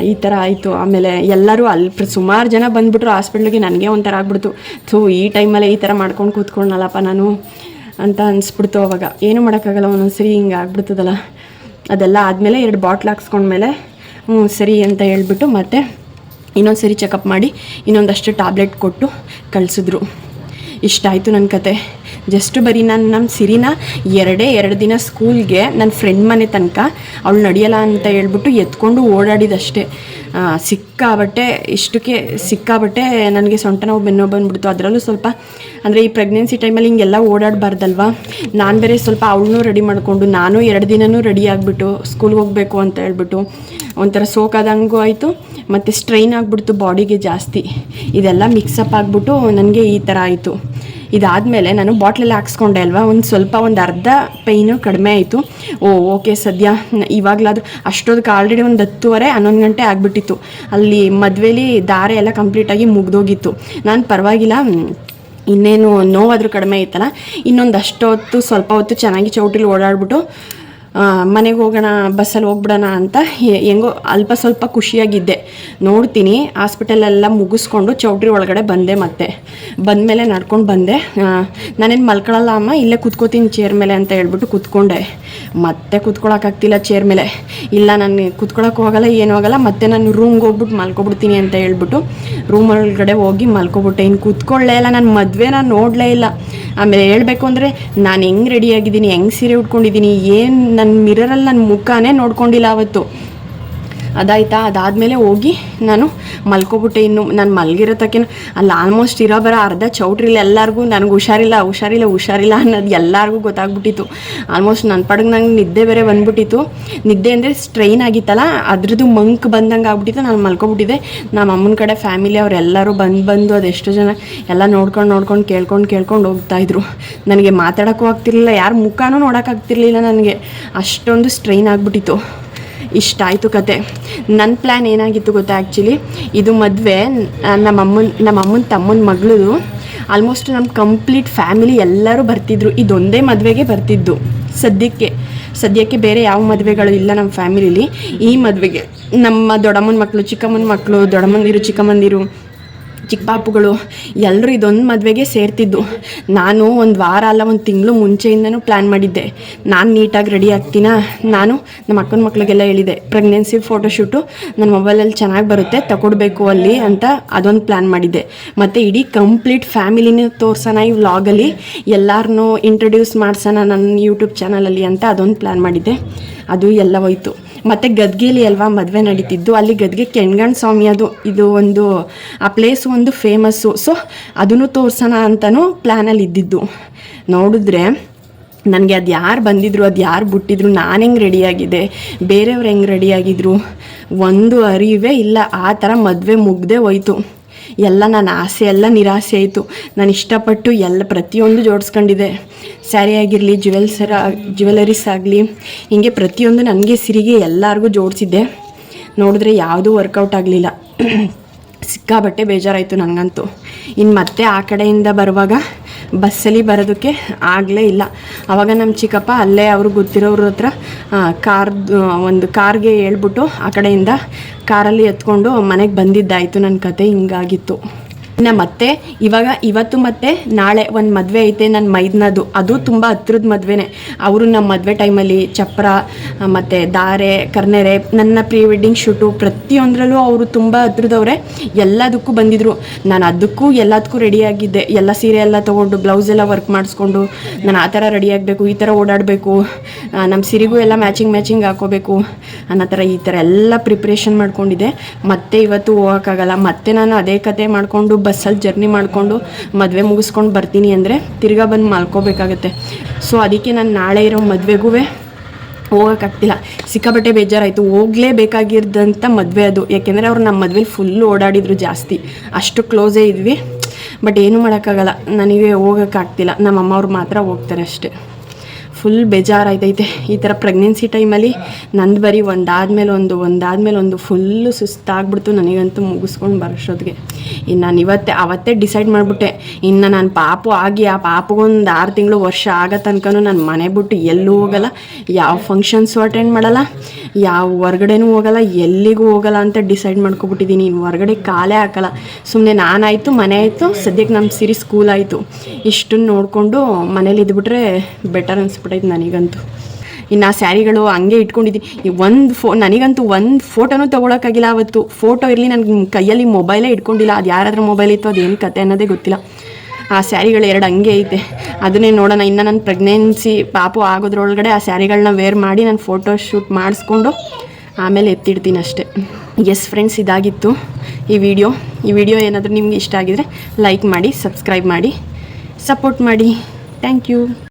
ಈ ಥರ ಆಯಿತು. ಆಮೇಲೆ ಎಲ್ಲರೂ ಅಲ್ಲಿ ಸುಮಾರು ಜನ ಬಂದುಬಿಟ್ರು ಹಾಸ್ಪಿಟ್ಲಿಗೆ. ನನಗೆ ಒಂಥರ ಆಗ್ಬಿಡ್ತು, ಈ ಟೈಮಲ್ಲೇ ಈ ಥರ ಮಾಡ್ಕೊಂಡು ಕೂತ್ಕೊಂಡಲ್ಲಪ್ಪ ನಾನು ಅಂತ ಅನಿಸ್ಬಿಡ್ತು. ಅವಾಗ ಏನೂ ಮಾಡೋಕ್ಕಾಗಲ್ಲ, ಒಂದೊಂದ್ಸರಿ ಹಿಂಗೆ ಆಗ್ಬಿಡ್ತದಲ್ಲ. ಅದೆಲ್ಲ ಆದಮೇಲೆ 2 ಬಾಟ್ಲ್ ಹಾಕ್ಸ್ಕೊಂಡ್ಮೇಲೆ ಸರಿ ಅಂತ ಹೇಳ್ಬಿಟ್ಟು ಮತ್ತೆ ಇನ್ನೊಂದು ಸರಿ ಚೆಕಪ್ ಮಾಡಿ ಇನ್ನೊಂದಷ್ಟು ಟ್ಯಾಬ್ಲೆಟ್ ಕೊಟ್ಟು ಕಳಿಸಿದ್ರು. ಇಷ್ಟ ಆಯಿತು ನನ್ನ ಕತೆ. ಜಸ್ಟ್ ಬರೀ ನಾನು ನಮ್ಮ ಸಿರಿನ 2 ದಿನ ಸ್ಕೂಲ್ಗೆ ನನ್ನ ಫ್ರೆಂಡ್ ಮನೆ ತನಕ ಅವಳು ನಡೆಯಲ್ಲ ಅಂತ ಹೇಳ್ಬಿಟ್ಟು ಎತ್ಕೊಂಡು ಓಡಾಡಿದಷ್ಟೇ. ಸಿಕ್ಕಾಬಟ್ಟೆ ನನಗೆ ಸೊಂಟ ನೋವು, ಬೆನ್ನು ನೋವು ಬಂದುಬಿಡ್ತು. ಅದರಲ್ಲೂ ಸ್ವಲ್ಪ ಅಂದರೆ ಈ ಪ್ರೆಗ್ನೆನ್ಸಿ ಟೈಮಲ್ಲಿ ಹಿಂಗೆಲ್ಲ ಓಡಾಡಬಾರ್ದಲ್ವ. ನಾನು ಬೇರೆ ಸ್ವಲ್ಪ ಅವಳನ್ನೂ ರೆಡಿ ಮಾಡಿಕೊಂಡು ನಾನು 2 ದಿನವೂ ರೆಡಿ ಆಗಿಬಿಟ್ಟು ಸ್ಕೂಲ್ಗೆ ಹೋಗಬೇಕು ಅಂತ ಹೇಳ್ಬಿಟ್ಟು ಒಂಥರ ಸೋಕಾದಂಗೂ ಆಯಿತು, ಮತ್ತು ಸ್ಟ್ರೈನ್ ಆಗಿಬಿಡ್ತು ಬಾಡಿಗೆ ಜಾಸ್ತಿ. ಇದೆಲ್ಲ ಮಿಕ್ಸಪ್ ಆಗಿಬಿಟ್ಟು ನನಗೆ ಈ ಥರ ಆಯಿತು. ಇದಾದಮೇಲೆ ನಾನು ಬಾಟ್ಲಲ್ಲಿ ಹಾಕ್ಸ್ಕೊಂಡೆ ಅಲ್ವಾ, ಒಂದು ಅರ್ಧ ಪೈನು ಕಡಿಮೆ ಆಯಿತು. ಓಕೆ, ಸದ್ಯ ಇವಾಗಲಾದರೂ. ಅಷ್ಟೊದಕ್ಕೆ ಆಲ್ರೆಡಿ ಒಂದು 10:30, 11 ಗಂಟೆ ಆಗಿಬಿಟ್ಟಿತ್ತು. ಅಲ್ಲಿ ಮದುವೆಲಿ ದಾರೆ ಎಲ್ಲ ಕಂಪ್ಲೀಟಾಗಿ ಮುಗ್ದೋಗಿತ್ತು. ನಾನು ಪರವಾಗಿಲ್ಲ, ಇನ್ನೇನು ನೋವಾದರೂ ಕಡಿಮೆ ಆಯ್ತಲ್ಲ, ಇನ್ನೊಂದು ಅಷ್ಟೊತ್ತು ಸ್ವಲ್ಪ ಹೊತ್ತು ಚೆನ್ನಾಗಿ ಚೌಟಿಲಿ ಓಡಾಡ್ಬಿಟ್ಟು ಮನೆಗೆ ಹೋಗೋಣ, ಬಸ್ಸಲ್ಲಿ ಹೋಗ್ಬಿಡೋಣ ಅಂತ ಹೆಂಗೋ ಅಲ್ಪ ಸ್ವಲ್ಪ ಖುಷಿಯಾಗಿದ್ದೆ. ನೋಡ್ತೀನಿ ಹಾಸ್ಪಿಟಲೆಲ್ಲ ಮುಗಿಸ್ಕೊಂಡು ಚೌಟ್ರಿ ಒಳಗಡೆ ಬಂದೆ. ಮತ್ತೆ ಬಂದಮೇಲೆ ನಡ್ಕೊಂಡು ಬಂದೆ. ನಾನೇನು ಮಲ್ಕೊಳ್ಳಲ್ಲ ಅಮ್ಮ, ಇಲ್ಲೇ ಕೂತ್ಕೋತೀನಿ ಚೇರ್ ಮೇಲೆ ಅಂತ ಹೇಳ್ಬಿಟ್ಟು ಕೂತ್ಕೊಂಡೆ. ಮತ್ತೆ ಕೂತ್ಕೊಳ್ಳೋಕ್ಕಾಗ್ತಿಲ್ಲ ಚೇರ್ ಮೇಲೆ. ಇಲ್ಲ, ನಾನು ಕೂತ್ಕೊಳ್ಳೋಕೆ ಹೋಗಲ್ಲ, ಏನೂ ಆಗಲ್ಲ, ಮತ್ತೆ ನಾನು ರೂಮ್ಗೆ ಹೋಗ್ಬಿಟ್ಟು ಮಲ್ಕೊಬಿಡ್ತೀನಿ ಅಂತ ಹೇಳ್ಬಿಟ್ಟು ರೂಮ್ ಒಳಗಡೆ ಹೋಗಿ ಮಲ್ಕೊಬಿಟ್ಟೆ. ಇನ್ನು ಕೂತ್ಕೊಳ್ಳೇ ಇಲ್ಲ, ನಾನು ಮದುವೆನ ನೋಡಲೇ ಇಲ್ಲ. ಆಮೇಲೆ ಹೇಳಬೇಕು ಅಂದರೆ ನಾನು ಹೆಂಗೆ ರೆಡಿಯಾಗಿದ್ದೀನಿ, ಹೆಂಗೆ ಸೀರೆ ಉಟ್ಕೊಂಡಿದ್ದೀನಿ, ಏನು ನನ್ನ ಮಿರರಲ್ಲಿ ನನ್ನ ಮುಖನೇ ನೋಡ್ಕೊಂಡಿಲ್ಲ ಅವತ್ತು. ಅದಾಯ್ತಾ, ಅದಾದಮೇಲೆ ಹೋಗಿ ನಾನು ಮಲ್ಕೊಬಿಟ್ಟೆ. ಇನ್ನು ನಾನು ಮಲಗಿರೋ ತಕ್ಕೇನು ಅಲ್ಲಿ ಆಲ್ಮೋಸ್ಟ್ ಬರೋ ಅರ್ಧ ಚೌಟ್ರಿಲಿ ಎಲ್ಲರಿಗೂ ನನಗೆ ಹುಷಾರಿಲ್ಲ ಅನ್ನೋದು ಎಲ್ಲರಿಗೂ ಗೊತ್ತಾಗ್ಬಿಟ್ಟಿತ್ತು. ಆಲ್ಮೋಸ್ಟ್ ನನ್ನ ಪಡೆಗೆ ನಂಗೆ ನಿದ್ದೆ ಬೇರೆ ಬಂದ್ಬಿಟ್ಟಿತ್ತು. ನಿದ್ದೆ ಅಂದರೆ ಸ್ಟ್ರೈನ್ ಆಗಿತ್ತಲ್ಲ, ಅದ್ರದ್ದು ಮಂಕ್ ಬಂದಂಗೆ ಆಗ್ಬಿಟ್ಟಿತ್ತು. ನಾನು ಮಲ್ಕೊಬಿಟ್ಟಿದ್ದೆ. ನಮ್ಮ ಅಮ್ಮನ ಕಡೆ ಫ್ಯಾಮಿಲಿ ಅವರೆಲ್ಲರೂ ಬಂದು ಅದೆಷ್ಟು ಜನ ಎಲ್ಲ ನೋಡ್ಕೊಂಡು ಕೇಳ್ಕೊಂಡು ಹೋಗ್ತಾಯಿದ್ರು. ನನಗೆ ಮಾತಾಡೋಕ್ಕೂ ಆಗ್ತಿರ್ಲಿಲ್ಲ, ಯಾರ ಮುಖನೂ ನೋಡೋಕ್ಕಾಗ್ತಿರ್ಲಿಲ್ಲ. ನನಗೆ ಅಷ್ಟೊಂದು ಸ್ಟ್ರೈನ್ ಆಗಿಬಿಟ್ಟಿತ್ತು. ಇಷ್ಟ ಆಯಿತು ಕತೆ. ನನ್ನ ಪ್ಲ್ಯಾನ್ ಏನಾಗಿತ್ತು ಗೊತ್ತಾ, ಆ್ಯಕ್ಚುಲಿ ಇದು ಮದುವೆ ನಮ್ಮಮ್ಮನ ತಮ್ಮನ ಮಗಳದು. ಆಲ್ಮೋಸ್ಟ್ ನಮ್ಮ ಕಂಪ್ಲೀಟ್ ಫ್ಯಾಮಿಲಿ ಎಲ್ಲರೂ ಬರ್ತಿದ್ರು. ಇದೊಂದೇ ಮದುವೆಗೆ ಬರ್ತಿದ್ದು. ಸದ್ಯಕ್ಕೆ ಬೇರೆ ಯಾವ ಮದುವೆಗಳು ಇಲ್ಲ ನಮ್ಮ ಫ್ಯಾಮಿಲಿಲಿ. ಈ ಮದುವೆಗೆ ನಮ್ಮ ದೊಡ್ಡಮ್ಮನ ಮಕ್ಕಳು, ಚಿಕ್ಕಮ್ಮನ ಮಕ್ಕಳು, ದೊಡ್ಡಮ್ಮಂದಿರು, ಚಿಕ್ಕಮ್ಮಂದಿರು, ಚಿಕ್ಕ ಪಾಪುಗಳು ಎಲ್ಲರೂ ಇದೊಂದು ಮದುವೆಗೆ ಸೇರ್ತಿದ್ದು. ನಾನು ಒಂದು ವಾರ ಅಲ್ಲ, ಒಂದು ತಿಂಗಳು ಮುಂಚೆಯಿಂದನೂ ಪ್ಲ್ಯಾನ್ ಮಾಡಿದ್ದೆ. ನಾನು ನೀಟಾಗಿ ರೆಡಿ ಆಗ್ತೀನಾ, ನಾನು ನಮ್ಮ ಅಕ್ಕನ ಮಕ್ಳಿಗೆಲ್ಲ ಹೇಳಿದೆ ಪ್ರೆಗ್ನೆನ್ಸಿ ಫೋಟೋಶೂಟು ನನ್ನ ಮೊಬೈಲಲ್ಲಿ ಚೆನ್ನಾಗಿ ಬರುತ್ತೆ, ತಗೊಡ್ಬೇಕು ಅಲ್ಲಿ ಅಂತ ಅದೊಂದು ಪ್ಲ್ಯಾನ್ ಮಾಡಿದ್ದೆ. ಮತ್ತು ಇಡೀ ಕಂಪ್ಲೀಟ್ ಫ್ಯಾಮಿಲಿನೇ ತೋರ್ಸೋಣ ಈ ವ್ಲಾಗಲ್ಲಿ, ಎಲ್ಲರನ್ನೂ ಇಂಟ್ರೊಡ್ಯೂಸ್ ಮಾಡ್ಸೋಣ ನನ್ನ ಯೂಟ್ಯೂಬ್ ಚಾನಲಲ್ಲಿ ಅಂತ ಅದೊಂದು ಪ್ಲ್ಯಾನ್ ಮಾಡಿದ್ದೆ. ಅದು ಎಲ್ಲ ಹೋಯ್ತು. ಮತ್ತು ಗದ್ಗೆಲಿ ಅಲ್ವಾ ಮದುವೆ ನಡೀತಿದ್ದು, ಅಲ್ಲಿ ಗದ್ಗೆ ಕೆಣ್ಗಣ್ಣ ಸ್ವಾಮಿ ಇದು ಒಂದು ಆ ಪ್ಲೇಸು ಒಂದು ಫೇಮಸ್ಸು. ಸೊ ಅದನ್ನು ತೋರ್ಸೋಣ ಅಂತಲೂ ಪ್ಲ್ಯಾನಲ್ಲಿ ಇದ್ದಿದ್ದು. ನೋಡಿದ್ರೆ ನನಗೆ ಅದು ಯಾರು ಬಂದಿದ್ರು, ಅದು ಯಾರು ಬಿಟ್ಟಿದ್ರು, ನಾನು ಹೆಂಗೆ ರೆಡಿಯಾಗಿದೆ, ಬೇರೆಯವ್ರು ಹೆಂಗೆ ರೆಡಿಯಾಗಿದ್ರು, ಒಂದು ಅರಿವೇ ಇಲ್ಲ. ಆ ಥರ ಮದುವೆ ಮುಗ್ದೇ ಹೋಯ್ತು. ಎಲ್ಲ ನನ್ನ ಆಸೆ ಎಲ್ಲ ನಿರಾಸೆ ಆಯಿತು. ನಾನು ಇಷ್ಟಪಟ್ಟು ಎಲ್ಲ ಪ್ರತಿಯೊಂದು ಜೋಡಿಸ್ಕೊಂಡಿದ್ದೆ. ಸ್ಯಾರಿ ಆಗಿರಲಿ, ಜ್ಯುವೆಲರೀಸ್ ಆಗಲಿ, ಹೀಗೆ ಪ್ರತಿಯೊಂದು ನನಗೆ ಸಿರಿಗೆ ಎಲ್ಲರಿಗೂ ಜೋಡಿಸಿದ್ದೆ. ನೋಡಿದ್ರೆ ಯಾವುದೂ ವರ್ಕೌಟ್ ಆಗಲಿಲ್ಲ. ಸಿಕ್ಕಾಬಟ್ಟೆ ಬೇಜಾರಾಯಿತು ನನಗಂತೂ. ಇನ್ನು ಮತ್ತೆ ಆ ಕಡೆಯಿಂದ ಬರುವಾಗ ಬಸ್ಸಲ್ಲಿ ಬರೋದಕ್ಕೆ ಆಗಲೇ ಇಲ್ಲ. ಆವಾಗ ನಮ್ಮ ಚಿಕ್ಕಪ್ಪ ಅಲ್ಲೇ ಅವ್ರಿಗೆ ಗೊತ್ತಿರೋರ ಹತ್ರ ಒಂದು ಕಾರ್ಗೆ ಹೇಳ್ಬಿಟ್ಟು ಆ ಕಡೆಯಿಂದ ಕಾರಲ್ಲಿ ಎತ್ಕೊಂಡು ಮನೆಗೆ ಬಂದಿದ್ದಾಯಿತು. ನನ್ನ ಕತೆ ಹಿಂಗಾಗಿತ್ತು. ಇನ್ನು ಮತ್ತೆ ಇವತ್ತು ಮತ್ತೆ ನಾಳೆ ಒಂದು ಮದುವೆ ಐತೆ ನನ್ನ ಮೈದ್ನದು. ಅದು ತುಂಬ ಹತ್ರದ ಮದುವೆನೇ. ಅವರು ನಮ್ಮ ಮದುವೆ ಟೈಮಲ್ಲಿ ಚಪ್ರ ಮತ್ತು ಧಾರೆ ಕರ್ನೆರೆ ನನ್ನ ಪ್ರೀ ವೆಡ್ಡಿಂಗ್ ಶೂಟು ಪ್ರತಿಯೊಂದರಲ್ಲೂ ಅವರು ತುಂಬ ಹತ್ರದವ್ರೆ. ಎಲ್ಲದಕ್ಕೂ ಬಂದಿದ್ದರು. ನಾನು ಅದಕ್ಕೂ ಎಲ್ಲದಕ್ಕೂ ರೆಡಿಯಾಗಿದ್ದೆ. ಎಲ್ಲ ಸೀರೆ ಎಲ್ಲ ತೊಗೊಂಡು ಬ್ಲೌಸ್ ಎಲ್ಲ ವರ್ಕ್ ಮಾಡಿಸ್ಕೊಂಡು ನಾನು ಆ ಥರ ರೆಡಿಯಾಗಬೇಕು, ಈ ಥರ ಓಡಾಡಬೇಕು, ನಮ್ಮ ಸೀರೆಗೂ ಎಲ್ಲ ಮ್ಯಾಚಿಂಗ್ ಹಾಕೋಬೇಕು ಅನ್ನೋ ಥರ ಈ ಥರ ಎಲ್ಲ ಪ್ರಿಪ್ರೇಷನ್ ಮಾಡ್ಕೊಂಡಿದ್ದೆ. ಮತ್ತೆ ಇವತ್ತು ಹೋಗೋಕ್ಕಾಗಲ್ಲ. ಮತ್ತೆ ನಾನು ಅದೇ ಕತೆ ಮಾಡಿಕೊಂಡು ಬಸ್ಸಲ್ಲಿ ಜರ್ನಿ ಮಾಡಿಕೊಂಡು ಮದುವೆ ಮುಗಿಸ್ಕೊಂಡು ಬರ್ತೀನಿ ಅಂದರೆ ತಿರ್ಗಾ ಬಂದು ಮಲ್ಕೋಬೇಕಾಗತ್ತೆ. ಸೊ ಅದಕ್ಕೆ ನಾನು ನಾಳೆ ಇರೋ ಮದುವೆಗೂ ಹೋಗೋಕ್ಕಾಗ್ತಿಲ್ಲ. ಸಿಕ್ಕಾಪಟ್ಟೆ ಬೇಜಾರಾಯಿತು. ಹೋಗಲೇಬೇಕಾಗಿರ್ದಂಥ ಮದುವೆ ಅದು. ಯಾಕೆಂದರೆ ಅವ್ರು ನಮ್ಮ ಮದುವೆಲಿ ಫುಲ್ಲು ಓಡಾಡಿದ್ರು ಜಾಸ್ತಿ. ಅಷ್ಟು ಕ್ಲೋಸೇ ಇದ್ವಿ. ಬಟ್ ಏನೂ ಮಾಡೋಕ್ಕಾಗಲ್ಲ, ನನಗೆ ಹೋಗೋಕ್ಕಾಗ್ತಿಲ್ಲ. ನಮ್ಮಮ್ಮ ಅವ್ರು ಮಾತ್ರ ಹೋಗ್ತಾರೆ ಅಷ್ಟೇ. ಫುಲ್ ಬೇಜಾರಾಯ್ತೈತೆ. ಈ ಥರ ಪ್ರೆಗ್ನೆನ್ಸಿ ಟೈಮಲ್ಲಿ ನಂದು ಬರೀ ಒಂದಾದ್ಮೇಲೆ ಒಂದು ಫುಲ್ಲು ಸುಸ್ತಾಗ್ಬಿಡ್ತು ನನಗಂತೂ ಮುಗಿಸ್ಕೊಂಡು ಬರೋಷ್ಟೊತ್ತಿಗೆ. ಇನ್ನು ನಾನು ಅವತ್ತೇ ಡಿಸೈಡ್ ಮಾಡಿಬಿಟ್ಟೆ, ಇನ್ನು ನಾನು ಪಾಪು ಆಗಿ ಆ ಪಾಪಗೊಂದು 6 ತಿಂಗಳು ವರ್ಷ ಆಗೋ ತನಕನೂ ನಾನು ಮನೆ ಬಿಟ್ಟು ಎಲ್ಲೂ ಹೋಗಲ್ಲ, ಯಾವ ಫಂಕ್ಷನ್ಸು ಅಟೆಂಡ್ ಮಾಡಲ್ಲ, ಯಾವ ಹೊರ್ಗಡೆನೂ ಹೋಗಲ್ಲ, ಎಲ್ಲಿಗೂ ಹೋಗಲ್ಲ ಅಂತ ಡಿಸೈಡ್ ಮಾಡ್ಕೊಬಿಟ್ಟಿದ್ದೀನಿ. ಇನ್ನು ಹೊರಗಡೆ ಕಾಲೇ ಹಾಕಲ್ಲ. ಸುಮ್ಮನೆ ನಾನಾಯಿತು, ಮನೆ ಆಯಿತು, ಸದ್ಯಕ್ಕೆ ನಮ್ಮ ಸಿರಿ ಸ್ಕೂಲ್ ಆಯಿತು, ಇಷ್ಟನ್ನು ನೋಡಿಕೊಂಡು ಮನೇಲಿ ಇದ್ಬಿಟ್ರೆ ಬೆಟರ್ ಅನ್ಸ್ಬಿಟ್ಟೈತೆ ನನಗಂತೂ. ಇನ್ನು ಆ ಸ್ಯಾರಿಗಳು ಹಂಗೆ ಇಟ್ಕೊಂಡಿದ್ದೀನಿ. ನನಗಂತೂ ಒಂದು ಫೋಟೋನೂ ತೊಗೊಳಕ್ಕಾಗಿಲ್ಲ ಅವತ್ತು. ಫೋಟೋ ಇರಲಿ, ನನ್ನ ಕೈಯಲ್ಲಿ ಮೊಬೈಲೇ ಇಟ್ಕೊಂಡಿಲ್ಲ. ಅದು ಯಾರಾದ್ರೂ ಮೊಬೈಲ್ ಇತ್ತು, ಅದೇನು ಕತೆ ಅನ್ನೋದೇ ಗೊತ್ತಿಲ್ಲ. ಆ ಸ್ಯಾರಿಗಳು 2 ಹಂಗೆ ಐತೆ. ಅದನ್ನೇ ನೋಡೋಣ. ಇನ್ನು ನನ್ನ ಪ್ರೆಗ್ನೆನ್ಸಿ ಪಾಪು ಆಗೋದ್ರೊಳಗಡೆ ಆ ಸ್ಯಾರಿಗಳನ್ನ ವೇರ್ ಮಾಡಿ ನಾನು ಫೋಟೋ ಶೂಟ್ ಮಾಡಿಸ್ಕೊಂಡು ಆಮೇಲೆ ಎತ್ತಿಡ್ತೀನಿ ಅಷ್ಟೇ. ಎಸ್ ಫ್ರೆಂಡ್ಸ್, ಇದಾಗಿತ್ತು ಈ ವಿಡಿಯೋ ಏನಾದರೂ ನಿಮ್ಗೆ ಇಷ್ಟ ಆಗಿದರೆ ಲೈಕ್ ಮಾಡಿ, ಸಬ್ಸ್ಕ್ರೈಬ್ ಮಾಡಿ, ಸಪೋರ್ಟ್ ಮಾಡಿ. Thank you.